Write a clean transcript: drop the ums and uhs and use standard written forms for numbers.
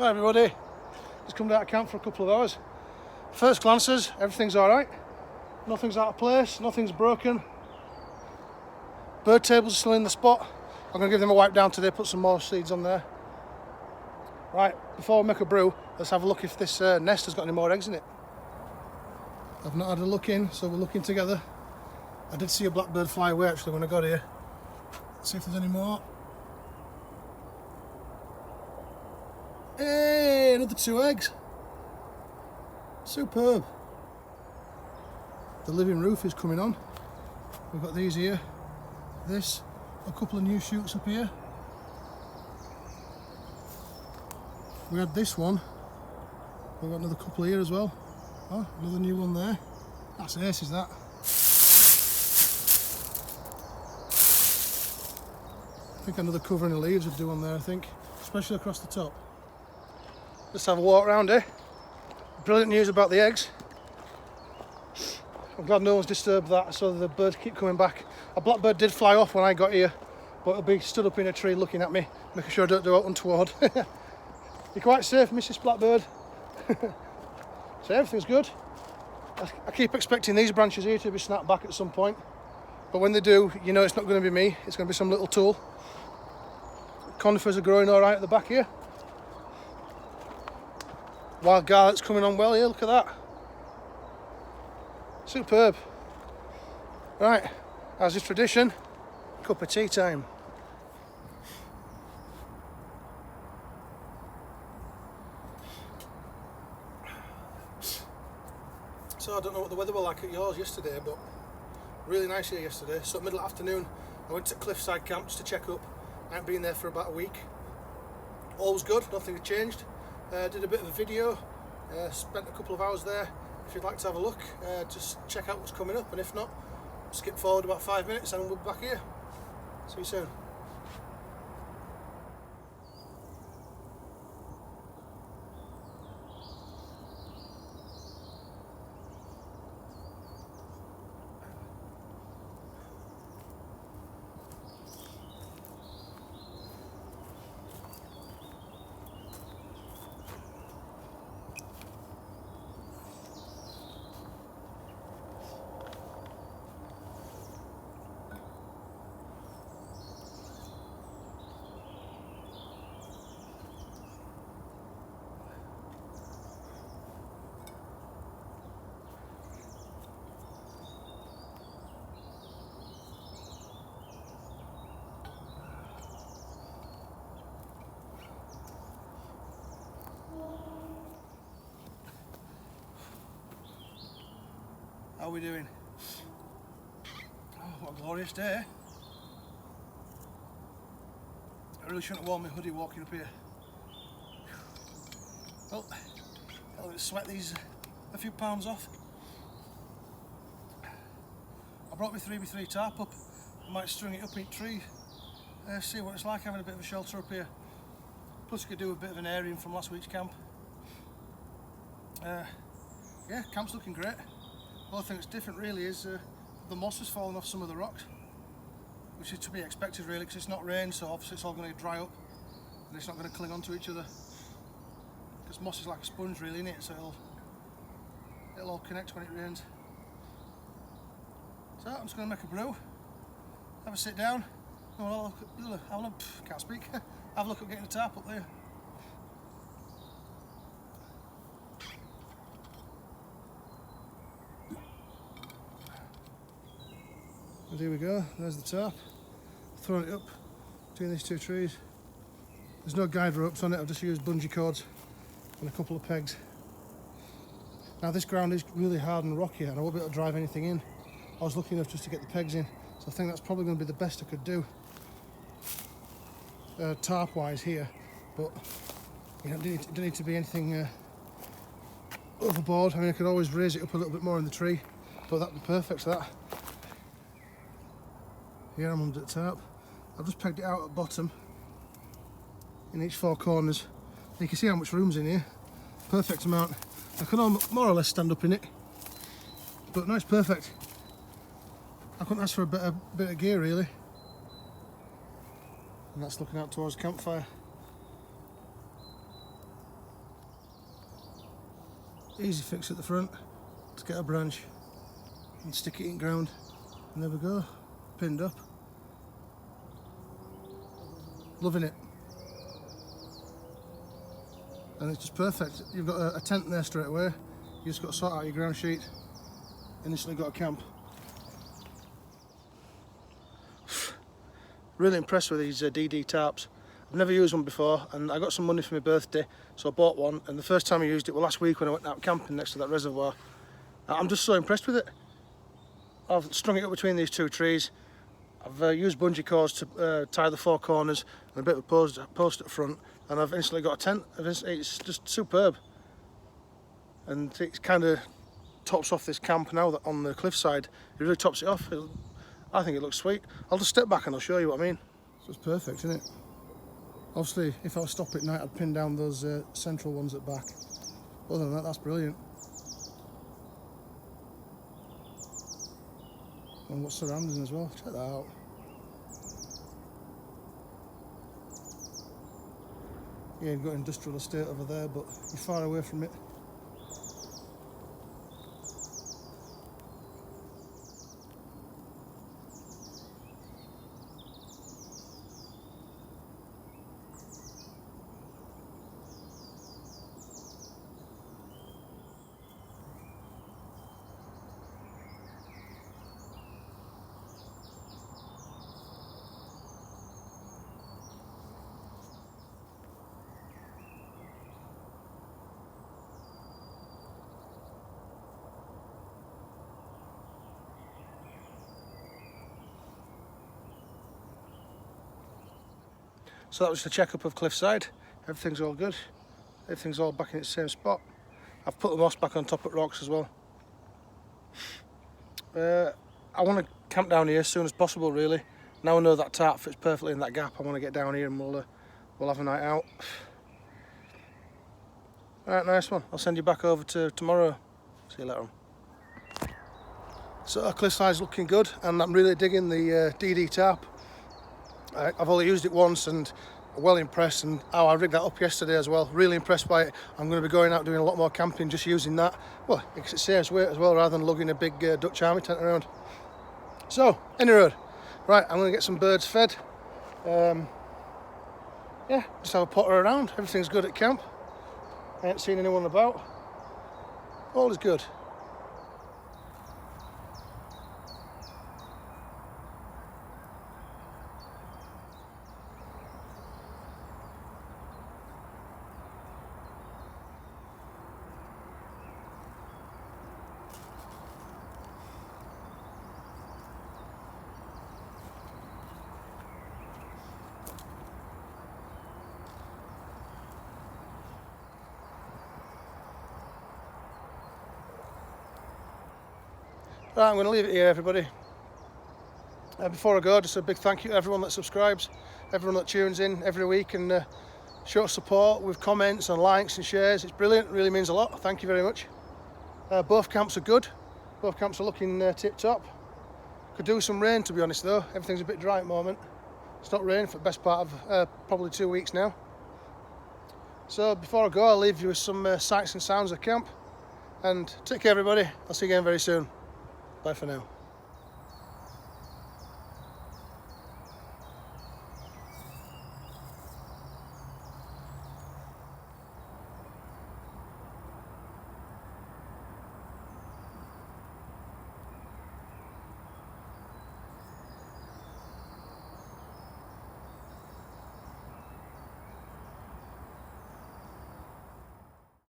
Hi everybody, just come out of camp for a couple of hours. First glances, everything's alright. Nothing's out of place, nothing's broken. Bird tables are still in the spot. I'm going to give them a wipe down today, put some more seeds on there. Right, before we make a brew, let's have a look if this nest has got any more eggs in it. I've not had a look in, so we're looking together. I did see a blackbird fly away actually when I got here. Let's see if there's any more. Hey, another 2 eggs. Superb. The living roof is coming on. We've got these here. This, a couple of new shoots up here. We had this one. We've got another couple here as well. Oh, another new one there. That's ace, is that? I think another covering of leaves would do on there, I think. Especially across the top. Let's have a walk around here. Brilliant news about the eggs. I'm glad no one's disturbed that, so the birds keep coming back. A blackbird did fly off when I got here, but it'll be stood up in a tree looking at me, making sure I don't do it untoward. You're quite safe, Mrs. Blackbird. So everything's good. I keep expecting these branches here to be snapped back at some point, but when they do, you know it's not going to be me, it's going to be some little tool. Conifers are growing alright at the back here. Wild garlic's coming on well here, look at that. Superb. Right, as is tradition, cup of tea time. So I don't know what the weather was like at yours yesterday, but really nice here yesterday. So middle afternoon I went to Cliffside camp just to check up. I haven't been there for about a week. All was good, nothing had changed. Did a bit of a video, spent a couple of hours there. If you'd like to have a look, just check out what's coming up, and if not, skip forward about 5 minutes and we'll be back here. See you soon. How are we doing? Oh, what a glorious day. I really shouldn't have worn my hoodie walking up here. Well, I'll sweat these a few pounds off. I brought my 3x3 tarp up. I might string it up in a tree. See what it's like having a bit of a shelter up here. Plus I could do a bit of an airing from last week's camp. Yeah, camp's looking great. The only thing that's different really is the moss has fallen off some of the rocks, which is to be expected really, because it's not rain, so obviously it's all going to dry up and it's not going to cling onto each other, because moss is like a sponge really, isn't it? So it'll all connect when it rains. So I'm just going to make a brew, have a sit down, can't speak, have a look at getting the tarp up there. And here we go, there's the tarp. Throwing it up between these 2 trees. There's no guide ropes on it, I've just used bungee cords and a couple of pegs. Now this ground is really hard and rocky and I won't be able to drive anything in. I was lucky enough just to get the pegs in, so I think that's probably going to be the best I could do tarp wise here, but you know, it didn't need to be anything overboard. I mean, I could always raise it up a little bit more in the tree, but that'd be perfect for that. Here I'm under the tarp. I've just pegged it out at the bottom in each 4 corners. You can see how much room's in here. Perfect amount. I can more or less stand up in it, but no, it's perfect. I couldn't ask for a bit of gear really. And that's looking out towards the campfire. Easy fix at the front. Let's get a branch and stick it in ground. And there we go, pinned up. Loving it. And it's just perfect. You've got a tent there straight away. You just got to sort out your ground sheet and instantly got a camp. Really impressed with these DD tarps. I've never used one before, and I got some money for my birthday, so I bought one. And the first time I used it was last week when I went out camping next to that reservoir. I'm just so impressed with it. I've strung it up between these two trees. I've used bungee cords to tie the four corners and a bit of a post at the front, and I've instantly got a tent. It's just superb, and it kind of tops off this camp now that on the cliffside. It really tops it off. I think it looks sweet. I'll just step back and I'll show you what I mean. So it's perfect, isn't it? Obviously, if I was stop at night, I'd pin down those central ones at back. Other than that, that's brilliant. And what's surrounding as well, check that out. Yeah, you've got industrial estate over there, but you're far away from it. So that was the checkup of Cliffside. Everything's all good. Everything's all back in its same spot. I've put the moss back on top of rocks as well. I want to camp down here as soon as possible, really. Now I know that tarp fits perfectly in that gap, I want to get down here and we'll have a night out. Alright, nice one. I'll send you back over to tomorrow. See you later on. So Cliffside's looking good, and I'm really digging the DD tarp. I've only used it once and well impressed, and I rigged that up yesterday as well. Really impressed by it. I'm going to be going out doing a lot more camping just using that. Well, because it saves weight as well rather than lugging a big Dutch army tent around. So, any road. Right, I'm going to get some birds fed. Yeah, just have a potter around. Everything's good at camp. I ain't seen anyone about. All is good. Right, I'm going to leave it here, everybody. Before I go, just a big thank you to everyone that subscribes, everyone that tunes in every week and shows support with comments and likes and shares. It's brilliant, it really means a lot. Thank you very much. Both camps are good. Both camps are looking tip-top. Could do some rain, to be honest, though. Everything's a bit dry at the moment. It's not raining for the best part of probably 2 weeks now. So before I go, I'll leave you with some sights and sounds of camp. And take care, everybody. I'll see you again very soon. Bye for now.